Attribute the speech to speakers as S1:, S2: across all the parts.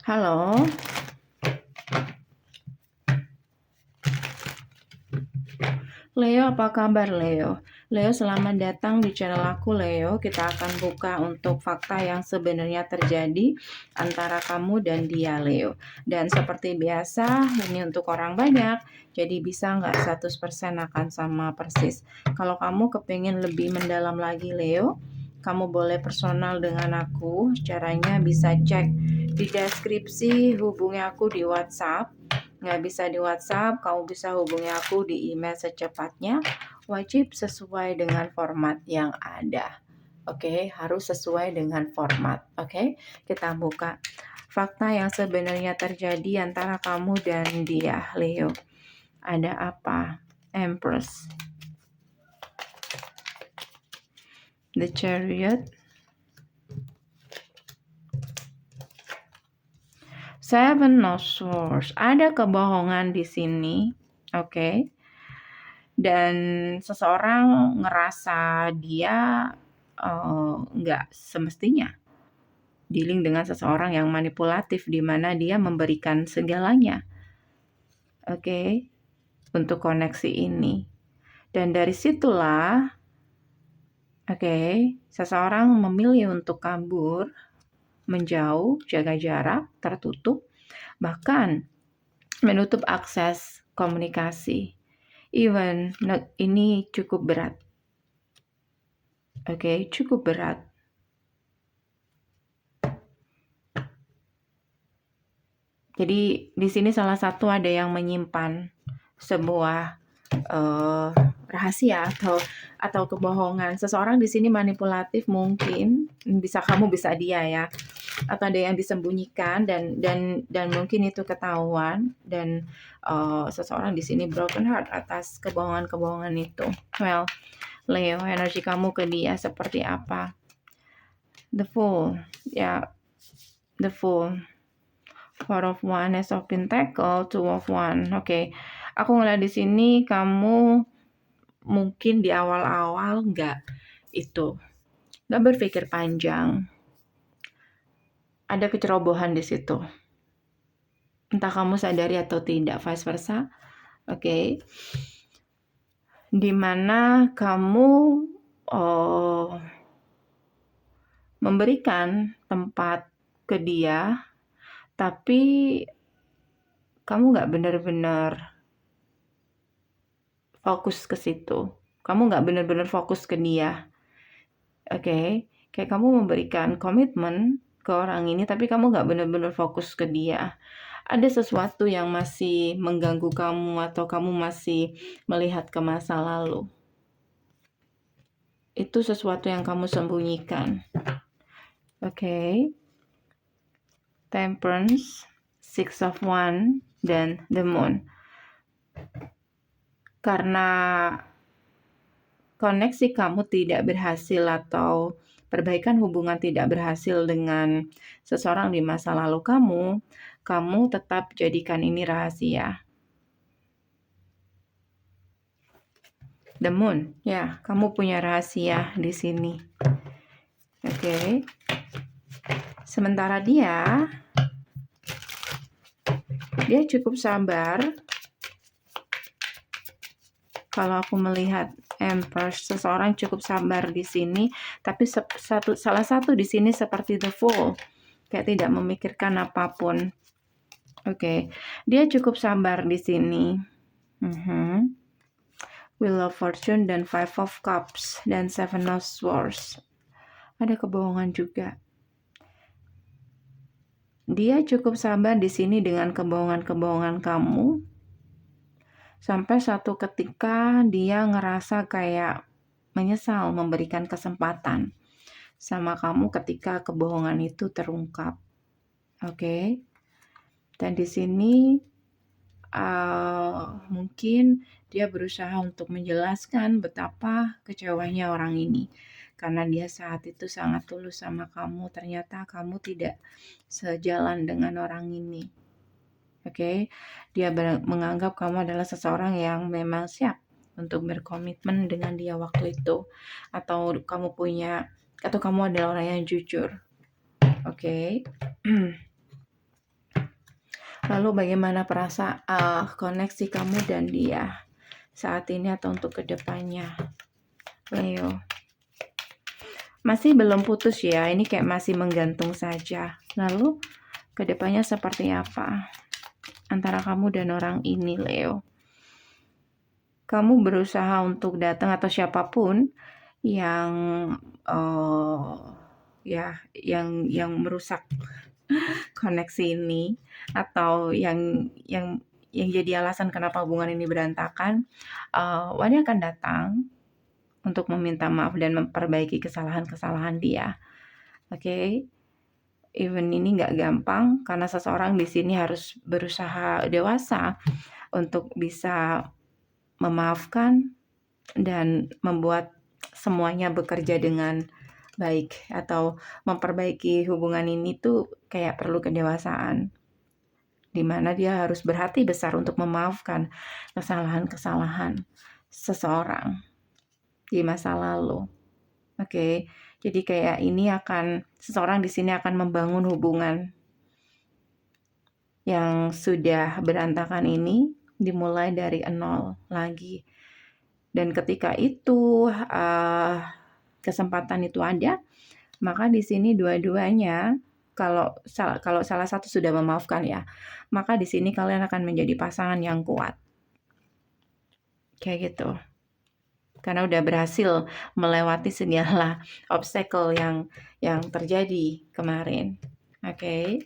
S1: Halo, Leo, apa kabar Leo? Leo, selamat datang di channel aku Leo. Kita akan buka untuk fakta yang sebenarnya terjadi antara kamu dan dia Leo. Dan seperti biasa, ini untuk orang banyak, jadi bisa nggak 100% akan sama persis. Kalau kamu kepingin lebih mendalam lagi Leo, kamu boleh personal dengan aku. Caranya bisa cek di deskripsi, hubungi aku di WhatsApp. Nggak bisa di WhatsApp, kamu bisa hubungi aku di email secepatnya. Wajib sesuai dengan format yang ada. Oke, harus sesuai dengan format. Oke, kita buka fakta yang sebenarnya terjadi antara kamu dan dia, Leo. Ada apa? Empress, the Chariot, Seven of Swords. Ada kebohongan di sini. Oke. Dan seseorang ngerasa dia nggak semestinya dealing dengan seseorang yang manipulatif di mana dia memberikan segalanya, oke, untuk koneksi ini. Dan dari situlah, oke, seseorang memilih untuk kabur, menjauh, jaga jarak, tertutup, bahkan menutup akses komunikasi. Even ini cukup berat. Oke, cukup berat. Jadi di sini salah satu ada yang menyimpan sebuah rahasia atau kebohongan. Seseorang di sini manipulatif mungkin, kamu bisa dia ya. Atau ada yang disembunyikan dan mungkin itu ketahuan dan seseorang di sini broken heart atas kebohongan-kebohongan itu. Well, Leo, energi kamu ke dia seperti apa? The Fool. Ya, The Fool. Four of One, Ace of Pentacle, Two of One. Oke. Aku ngeliat di sini kamu mungkin di awal-awal nggak berpikir panjang. Ada kecerobohan di situ. Entah kamu sadari atau tidak, vice versa. Oke. Dimana kamu memberikan tempat ke dia, tapi kamu nggak benar-benar fokus ke situ. Kamu nggak benar-benar fokus ke dia. Oke. Kayak kamu memberikan komitmen ke orang ini, tapi kamu nggak benar-benar fokus ke dia. Ada sesuatu yang masih mengganggu kamu atau kamu masih melihat ke masa lalu. Itu sesuatu yang kamu sembunyikan. Oke. Temperance, Six of One, dan The Moon. Karena koneksi kamu tidak berhasil atau perbaikan hubungan tidak berhasil dengan seseorang di masa lalu kamu tetap jadikan ini rahasia. The Moon, ya, kamu punya rahasia di sini. Oke. Sementara dia cukup sabar. Kalau aku melihat Empress, seseorang cukup sabar di sini, tapi salah satu di sini seperti The Fool, kayak tidak memikirkan apapun. Oke. Dia cukup sabar di sini. Wheel of Fortune dan Five of Cups dan Seven of Swords. Ada kebohongan juga. Dia cukup sabar di sini dengan kebohongan-kebohongan kamu. Sampai suatu ketika dia ngerasa kayak menyesal memberikan kesempatan sama kamu ketika kebohongan itu terungkap. Oke. Dan di sini mungkin dia berusaha untuk menjelaskan betapa kecewanya orang ini. Karena dia saat itu sangat tulus sama kamu, ternyata kamu tidak sejalan dengan orang ini. Oke, dia menganggap kamu adalah seseorang yang memang siap untuk berkomitmen dengan dia waktu itu, atau kamu adalah orang yang jujur. Oke. Lalu bagaimana koneksi kamu dan dia saat ini atau untuk kedepannya, Leo? Masih belum putus ya, ini kayak masih menggantung saja. Lalu kedepannya seperti apa antara kamu dan orang ini, Leo? Kamu berusaha untuk datang atau siapapun yang yang merusak koneksi ini atau yang jadi alasan kenapa hubungan ini berantakan, Wani akan datang untuk meminta maaf dan memperbaiki kesalahan-kesalahan dia. Oke? Even ini nggak gampang karena seseorang di sini harus berusaha dewasa untuk bisa memaafkan dan membuat semuanya bekerja dengan baik atau memperbaiki hubungan ini tuh kayak perlu kedewasaan, di mana dia harus berhati besar untuk memaafkan kesalahan-kesalahan seseorang di masa lalu. Oke, jadi kayak seseorang di sini akan membangun hubungan yang sudah berantakan ini dimulai dari nol lagi. Dan ketika itu kesempatan itu ada, maka di sini dua-duanya kalau salah satu sudah memaafkan ya, maka di sini kalian akan menjadi pasangan yang kuat. Kayak gitu. Karena udah berhasil melewati segala obstacle yang terjadi kemarin. Oke.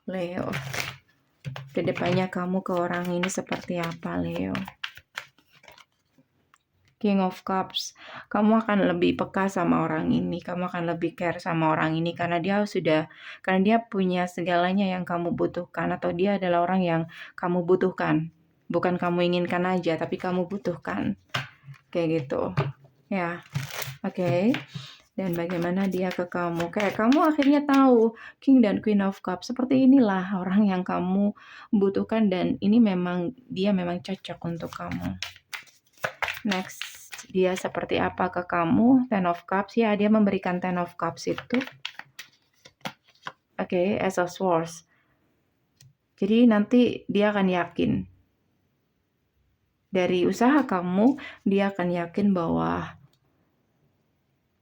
S1: Leo. Kedepannya kamu ke orang ini seperti apa, Leo? King of Cups, kamu akan lebih peka sama orang ini, kamu akan lebih care sama orang ini karena dia punya segalanya yang kamu butuhkan atau dia adalah orang yang kamu butuhkan. Bukan kamu inginkan aja, tapi kamu butuhkan. Kayak gitu. Ya, oke. Dan bagaimana dia ke kamu. Kayak kamu akhirnya tahu King dan Queen of Cups. Seperti inilah orang yang kamu butuhkan dan dia memang cocok untuk kamu. Next, dia seperti apa ke kamu? Ten of Cups, ya dia memberikan Ten of Cups itu. Oke, Ace of Swords. Jadi nanti dia akan yakin. Dari usaha kamu, dia akan yakin bahwa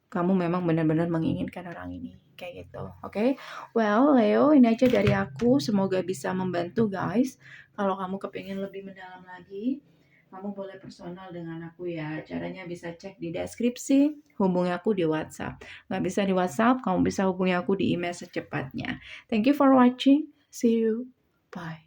S1: kamu memang benar-benar menginginkan orang ini. Kayak gitu, oke? Well, Leo, ini aja dari aku. Semoga bisa membantu, guys. Kalau kamu kepingin lebih mendalam lagi, kamu boleh personal dengan aku ya. Caranya bisa cek di deskripsi, hubungi aku di WhatsApp. Nggak bisa di WhatsApp, kamu bisa hubungi aku di email secepatnya. Thank you for watching. See you. Bye.